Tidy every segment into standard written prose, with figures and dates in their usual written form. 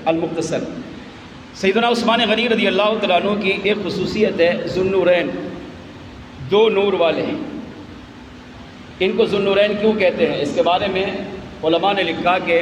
المختصر۔ سیدنا عثمان غنی رضی اللہ تعالیٰ عنہ کی ایک خصوصیت ہے ذو النورین، دو نور والے ہیں۔ ان کو ذو النورین کیوں کہتے ہیں؟ اس کے بارے میں علماء نے لکھا کہ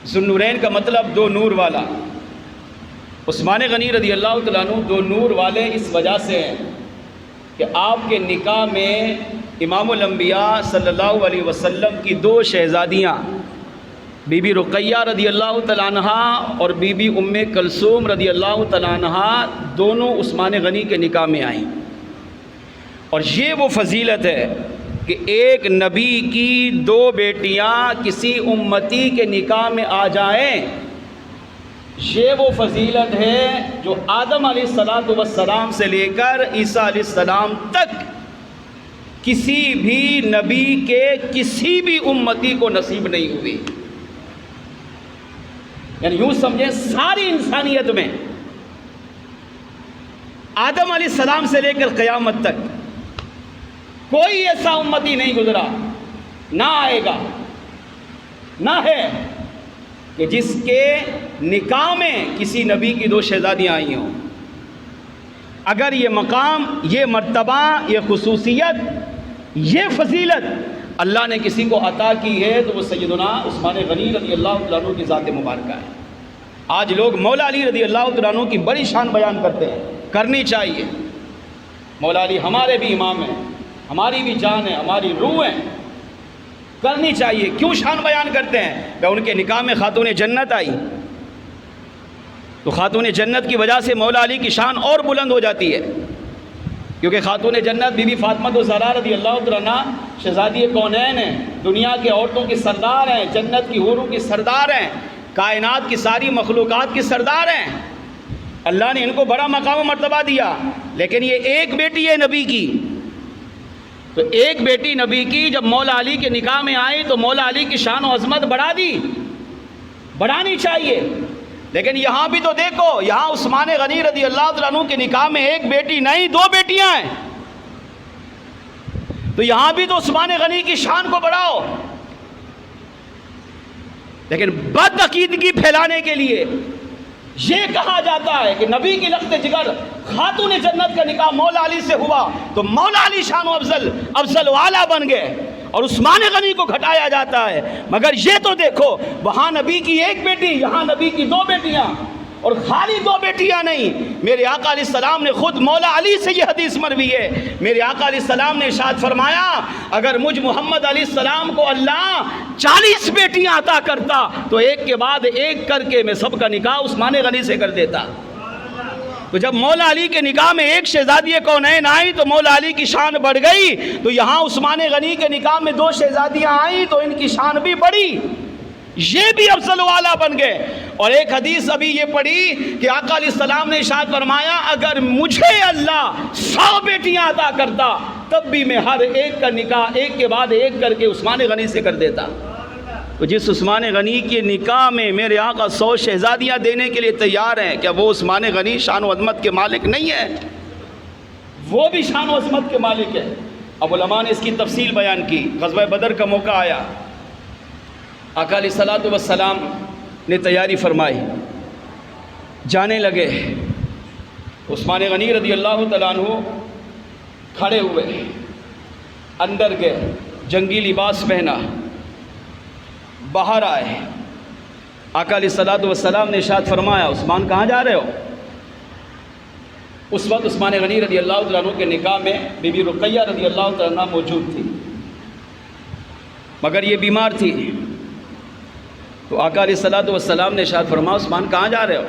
ذو النورین کا مطلب دو نور والا۔ عثمان غنی رضی اللہ تعالیٰ عنہ دو نور والے اس وجہ سے ہیں کہ آپ کے نکاح میں امام الانبیاء صلی اللہ علیہ وسلم کی دو شہزادیاں بی بی رقیہ رضی اللہ تعالیٰ عنہ اور بی بی ام کلثوم رضی اللہ تعالیٰ عنہ دونوں عثمان غنی کے نکاح میں آئیں۔ اور یہ وہ فضیلت ہے کہ ایک نبی کی دو بیٹیاں کسی امتی کے نکاح میں آ جائیں، یہ وہ فضیلت ہے جو آدم علیہ السلام سے لے کر عیسیٰ علیہ السلام تک کسی بھی نبی کے کسی بھی امتی کو نصیب نہیں ہوئی۔ یعنی یوں سمجھیں ساری انسانیت میں آدم علیہ السلام سے لے کر قیامت تک کوئی ایسا امتی نہیں گزرا، نہ آئے گا، نہ ہے کہ جس کے نکاح میں کسی نبی کی دو شہزادیاں آئی ہوں۔ اگر یہ مقام، یہ مرتبہ، یہ خصوصیت، یہ فضیلت اللہ نے کسی کو عطا کی ہے تو وہ سیدنا عثمان غنی رضی اللہ تعالیٰ عنہ کی ذات مبارکہ ہے۔ آج لوگ مولا علی رضی اللہ تعالیٰ عنہ کی بڑی شان بیان کرتے ہیں، کرنی چاہیے۔ مولا علی ہمارے بھی امام ہیں، ہماری بھی جان ہے، ہماری روح ہے، کرنی چاہیے۔ کیوں شان بیان کرتے ہیں؟ کہ ان کے نکاح میں خاتون جنت آئی تو خاتون جنت کی وجہ سے مولا علی کی شان اور بلند ہو جاتی ہے، کیونکہ خاتون جنت بی بی فاطمہ الزہرا رضی اللہ تعالیٰ عنہ شہزادی کونین ہیں، دنیا کے عورتوں کی سردار ہیں، جنت کی حوروں کی سردار ہیں، کائنات کی ساری مخلوقات کی سردار ہیں۔ اللہ نے ان کو بڑا مقام و مرتبہ دیا، لیکن یہ ایک بیٹی ہے نبی کی، تو ایک بیٹی نبی کی جب مولا علی کے نکاح میں آئی تو مولا علی کی شان و عظمت بڑھا دی، بڑھانی چاہیے۔ لیکن یہاں بھی تو دیکھو، یہاں عثمان غنی رضی اللہ تعالیٰ عنہ کے نکاح میں ایک بیٹی نہیں دو بیٹیاں ہیں، تو یہاں بھی تو عثمان غنی کی شان کو بڑھاؤ۔ لیکن بد عقیدگی پھیلانے کے لیے یہ کہا جاتا ہے کہ نبی کی لخت جگر خاتون جنت کا نکاح مولا علی سے ہوا تو مولا علی شان و افضل والا بن گئے، اور عثمان غنی کو گھٹایا جاتا ہے۔ مگر یہ تو دیکھو، وہاں نبی کی ایک بیٹی، یہاں نبی کی دو بیٹیاں، اور خالی دو بیٹیاں نہیں، میرے آقا علیہ السلام نے خود مولا علی سے یہ حدیث مروی ہے۔ میرے آقا علیہ السلام نے ارشاد فرمایا، اگر مجھ محمد علیہ السلام کو اللہ 40 بیٹیاں عطا کرتا تو ایک کے بعد ایک کر کے میں سب کا نکاح عثمان غنی سے کر دیتا۔ تو جب مولا علی کے نکاح میں ایک شہزادی کونین آئی تو مولا علی کی شان بڑھ گئی، تو یہاں عثمان غنی کے نکاح میں دو شہزادیاں آئیں تو ان کی شان بھی بڑھی، یہ بھی افضل والا بن گئے۔ اور ایک حدیث ابھی یہ پڑھی کہ آقا علیہ السلام نے ارشاد فرمایا، اگر مجھے اللہ 100 بیٹیاں عطا کرتا تب بھی میں ہر ایک کا نکاح ایک کے بعد ایک کر کے عثمان غنی سے کر دیتا۔ تو جس عثمان غنی کے نکاح میں میرے آقا 100 شہزادیاں دینے کے لیے تیار ہیں، کیا وہ عثمان غنی شان و عظمت کے مالک نہیں ہے؟ وہ بھی شان و عظمت کے مالک ہے۔ اب علماء نے اس کی تفصیل بیان کی۔ غزوہ بدر کا موقع آیا، آقا علیہ السلام نے تیاری فرمائی، جانے لگے۔ عثمان غنی رضی اللہ تعالیٰ عنہ کھڑے ہوئے، اندر گئے، جنگی لباس پہنا، باہر آئے۔ آقا علیہ السلام نے ارشاد فرمایا، عثمان کہاں جا رہے ہو؟ اس وقت عثمان غنی رضی اللہ تعالیٰ عنہ کے نکاح میں بی بی رقیہ رضی اللہ تعالیٰ عنہ موجود تھی، مگر یہ بیمار تھی۔ تو آقا علیہ السلام نے ارشاد فرمایا، عثمان کہاں جا رہے ہو؟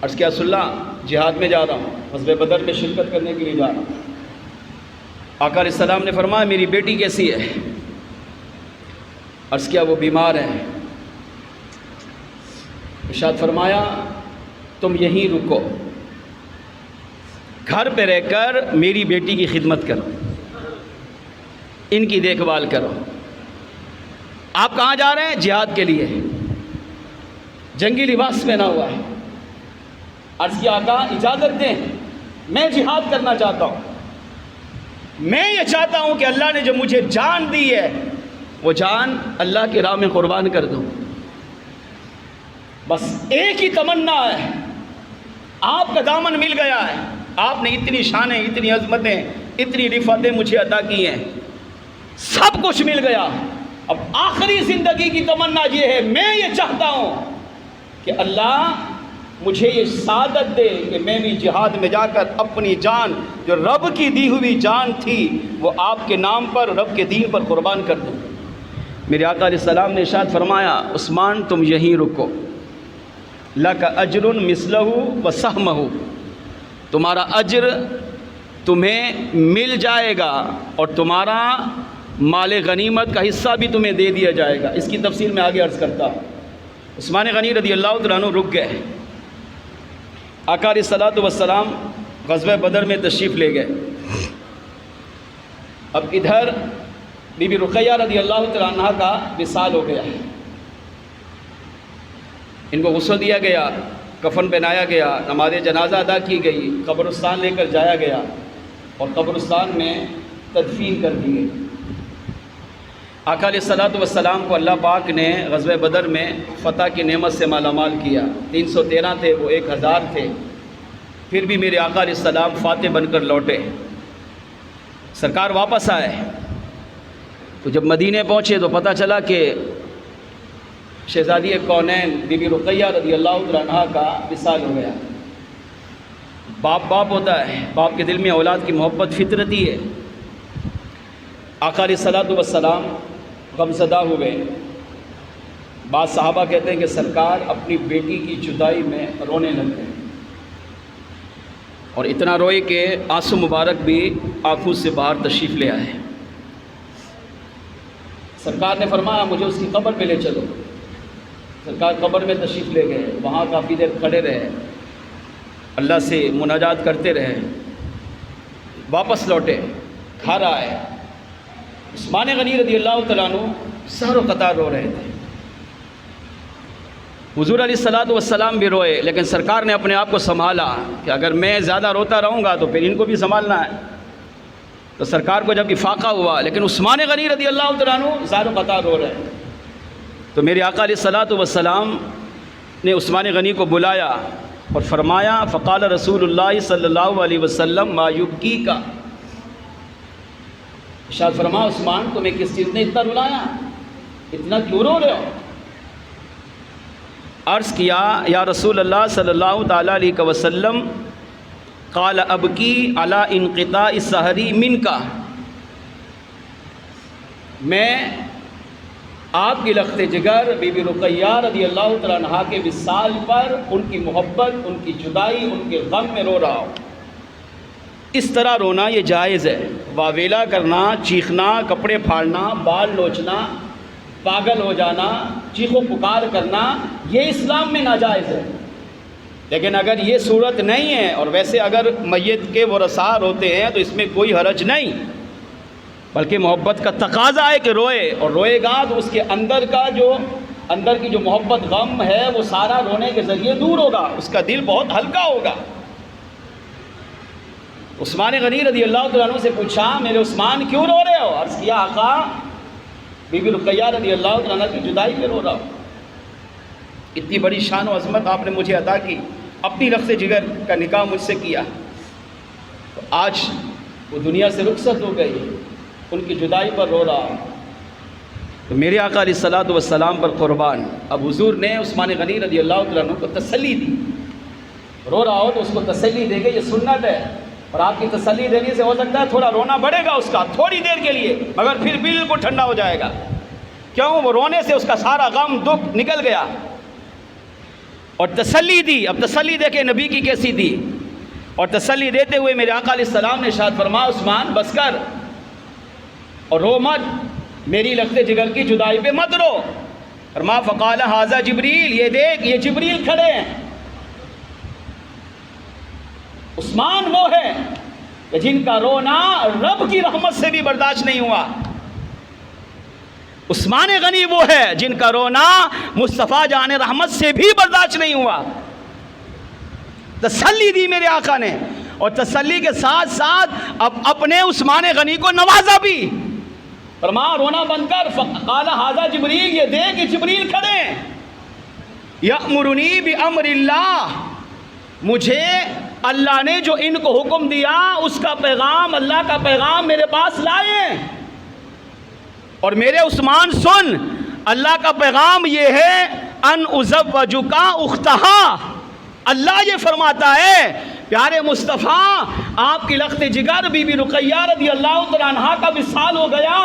عرض کیا رسول اللہ، جہاد میں جا رہا ہوں، غزوہ بدر میں شرکت کرنے کے لیے جا رہا ہوں۔ آقا علیہ السلام نے فرمایا، میری بیٹی کیسی ہے؟ عرض کیا وہ بیمار ہے۔ ارشاد فرمایا، تم یہیں رکو، گھر پہ رہ کر میری بیٹی کی خدمت کرو، ان کی دیکھ بھال کرو۔ آپ کہاں جا رہے ہیں؟ جہاد کے لیے، جنگی لباس پہنا ہوا ہے۔ عرض کیا آقا اجازت دیں، میں جہاد کرنا چاہتا ہوں، میں یہ چاہتا ہوں کہ اللہ نے جو مجھے جان دی ہے وہ جان اللہ کی راہ میں قربان کر دوں۔ بس ایک ہی تمنا ہے، آپ کا دامن مل گیا ہے، آپ نے اتنی شانیں، اتنی عظمتیں، اتنی رفعتیں مجھے عطا کی ہیں، سب کچھ مل گیا۔ اب آخری زندگی کی تمنا یہ ہے، میں یہ چاہتا ہوں کہ اللہ مجھے یہ سعادت دے کہ میں بھی جہاد میں جا کر اپنی جان، جو رب کی دی ہوئی جان تھی، وہ آپ کے نام پر، رب کے دین پر قربان کر دوں۔ میرے آقا علیہ السلام نے ارشاد فرمایا، عثمان تم یہیں رکو، لک اجر مثلہ و سہمہ، تمہارا اجر تمہیں مل جائے گا اور تمہارا مال غنیمت کا حصہ بھی تمہیں دے دیا جائے گا۔ اس کی تفصیل میں آگے عرض کرتا ہوں۔ عثمان غنی رضی اللہ تعالیٰ عنہ رک گئے۔ آقا علیہ الصلوۃ والسلام غزوہ بدر میں تشریف لے گئے۔ اب ادھر بی بی رقیہ رضی اللہ تعالیٰ عنہ کا وصال ہو گیا، ان کو غسل دیا گیا، کفن پہنایا گیا، نماز جنازہ ادا کی گئی، قبرستان لے کر جایا گیا اور قبرستان میں تدفین کر دی گئی۔ آقا علیہ الصلوۃ والسلام کو اللہ پاک نے غزوہ بدر میں فتح کی نعمت سے مالا مال کیا۔ 313 تھے، وہ 1000 تھے، پھر بھی میرے آقا علیہ السلام فاتح بن کر لوٹے۔ سرکار واپس آئے تو جب مدینے پہنچے تو پتہ چلا کہ شہزادی کونین بی بی رقیہ رضی اللہ تعالیٰ عنہا کا وصال ہو گیا۔ باپ ہوتا ہے، باپ کے دل میں اولاد کی محبت فطرتی ہے۔ آقا علیہ الصلوۃ والسلام غمزدہ ہوئے۔ بعض صحابہ کہتے ہیں کہ سرکار اپنی بیٹی کی جدائی میں رونے لگ گئے اور اتنا روئے کہ آنسو مبارک بھی آنکھوں سے باہر تشریف لے آئے۔ سرکار نے فرمایا مجھے اس کی قبر پہ لے چلو۔ سرکار قبر میں تشریف لے گئے، وہاں کافی دیر کھڑے رہے، اللہ سے مناجات کرتے رہے، واپس لوٹے، گھر آئے۔ عثمان غنی رضی اللہ تعالیٰ عنہ سحر و قطار رو رہے تھے۔ حضور علیہ الصلوۃ والسلام بھی روئے، لیکن سرکار نے اپنے آپ کو سنبھالا کہ اگر میں زیادہ روتا رہوں گا تو پھر ان کو بھی سنبھالنا ہے۔ تو سرکار کو جب افاقہ ہوا، لیکن عثمان غنی رضی اللہ تعالیٰ عنہ سحر و قطار رو رہے۔ تو میرے آقا علیہ الصلوۃ والسلام نے عثمان غنی کو بلایا اور فرمایا، فقال رسول اللہ صلی اللہ علیہ وسلم ما یبکیک، ارشاد فرما عثمان تمہیں کس چیز نے اتنا رلایا، اتنا کیوں رو رہے ہو؟ عرض کیا یا رسول اللہ صلی اللہ تعالیٰ علیہ وسلم، قال ابکی علی انقطاع السحری منک، میں آپ کی لخت جگر بی بی رقیہ رضی اللہ تعالیٰ عنہا کے وصال پر، ان کی محبت، ان کی جدائی، ان کے غم میں رو رہا ہوں۔ اس طرح رونا یہ جائز ہے، واویلا کرنا، چیخنا، کپڑے پھاڑنا، بال نوچنا، پاگل ہو جانا، چیخ و پکار کرنا، یہ اسلام میں ناجائز ہے۔ لیکن اگر یہ صورت نہیں ہے اور ویسے اگر میت کے ورثاء ہوتے ہیں تو اس میں کوئی حرج نہیں، بلکہ محبت کا تقاضا ہے کہ روئے، اور روئے گا تو اس کے اندر کی جو محبت، غم ہے، وہ سارا رونے کے ذریعے دور ہوگا، اس کا دل بہت ہلکا ہوگا۔ عثمان غنی رضی اللہ تعالیٰ عنہ سے پوچھا میرے عثمان کیوں رو رہے ہو؟ عرض کیا آقا بی بی رقیہ رضی اللہ تعالیٰ عنہ کی جدائی پہ رو رہا ہوں۔ اتنی بڑی شان و عظمت آپ نے مجھے عطا کی، اپنی لخت جگر کا نکاح مجھ سے کیا، تو آج وہ دنیا سے رخصت ہو گئی، ان کی جدائی پر رو رہا ہوں۔ تو میرے آقا علیہ الصلوۃ والسلام پر قربان، اب حضور نے عثمان غنی رضی اللہ تعالیٰ عنہ کو تسلی دی۔ رو رہا ہو تو اس کو تسلی دے گے، یہ سنت ہے، اور آپ کی تسلی دینے سے ہو سکتا ہے تھوڑا رونا بڑھے گا اس کا، تھوڑی دیر کے لیے، مگر پھر بالکل ٹھنڈا ہو جائے گا۔ کیوں؟ وہ رونے سے اس کا سارا غم دکھ نکل گیا اور تسلی دی۔ اب تسلی دے کے نبی کی کیسی دی، اور تسلی دیتے ہوئے میرے آقا علیہ السلام نے ارشاد فرمایا عثمان بس کر اور رو مت، میری لخت جگر کی جدائی پہ مت رو۔ فرمایا فقال ھذا جبریل، یہ دیکھ یہ جبریل کھڑے ہیں۔ عثمان وہ ہے کہ جن کا رونا رب کی رحمت سے بھی برداشت نہیں ہوا۔ عثمان غنی وہ ہے جن کا رونا مصطفیٰ جان رحمت سے بھی برداشت نہیں ہوا۔ تسلی دی میرے آقا نے، اور تسلی کے ساتھ ساتھ اب اپنے عثمان غنی کو نوازا بھی۔ فرمایا رونا بند کر، قال ھذا جبریل، یہ دیکھ یہ جبریل کھڑے ہیں۔ یأمرنی بأمر اللہ، مجھے اللہ نے جو ان کو حکم دیا اس کا پیغام، اللہ کا پیغام میرے پاس لائے۔ اور میرے عثمان سن، اللہ کا پیغام یہ ہے ان ازوجک اختہا، اللہ یہ فرماتا ہے پیارے مصطفیٰ آپ کی لخت جگر بی بی رقیہ رضی اللہ تعالیٰ عنہا کا وصال ہو گیا،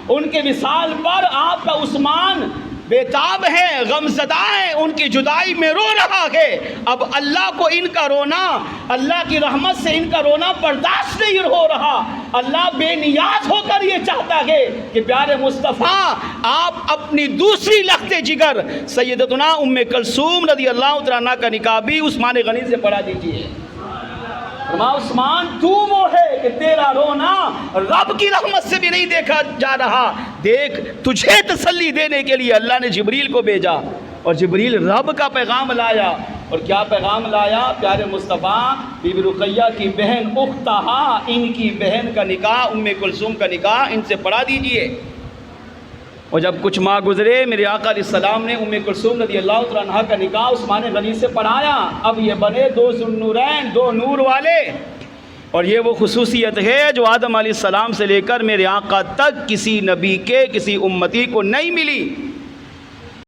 ان کے وصال پر آپ کا عثمان بےتاب ہے، غمزدہ ہے، ان کی جدائی میں رو رہا ہے۔ اب اللہ کو ان کا رونا، اللہ کی رحمت سے ان کا رونا برداشت نہیں ہو رہا، اللہ بے نیاز ہو کر یہ چاہتا ہے کہ پیارے مصطفیٰ آپ اپنی دوسری لخت جگر سیدتنا ام کلثوم رضی اللہ عنہا کا نکاح بھی عثمان غنی سے پڑھا دیجیے۔ فرمایا عثمان تو وہ ہے کہ تیرا رونا رب کی رحمت سے بھی نہیں دیکھا جا رہا، دیکھ تجھے تسلی دینے کے لیے اللہ نے جبریل کو بھیجا، اور جبریل رب کا پیغام لایا۔ اور کیا پیغام لایا؟ پیارے مصطفیٰ بی بی رقیہ کی بہن اختہا، ان کی بہن کا نکاح، ام کلثوم کا نکاح ان سے پڑھا دیجئے۔ اور جب کچھ ماہ گزرے میرے آقا علیہ السلام نے ام کلثوم رضی اللہ تعالیٰ عنہا کا نکاح عثمان غنی سے پڑھایا۔ اب یہ بنے دو ذوالنورین، دو نور والے، اور یہ وہ خصوصیت ہے جو آدم علیہ السلام سے لے کر میرے آقا تک کسی نبی کے، کسی امتی کو نہیں ملی۔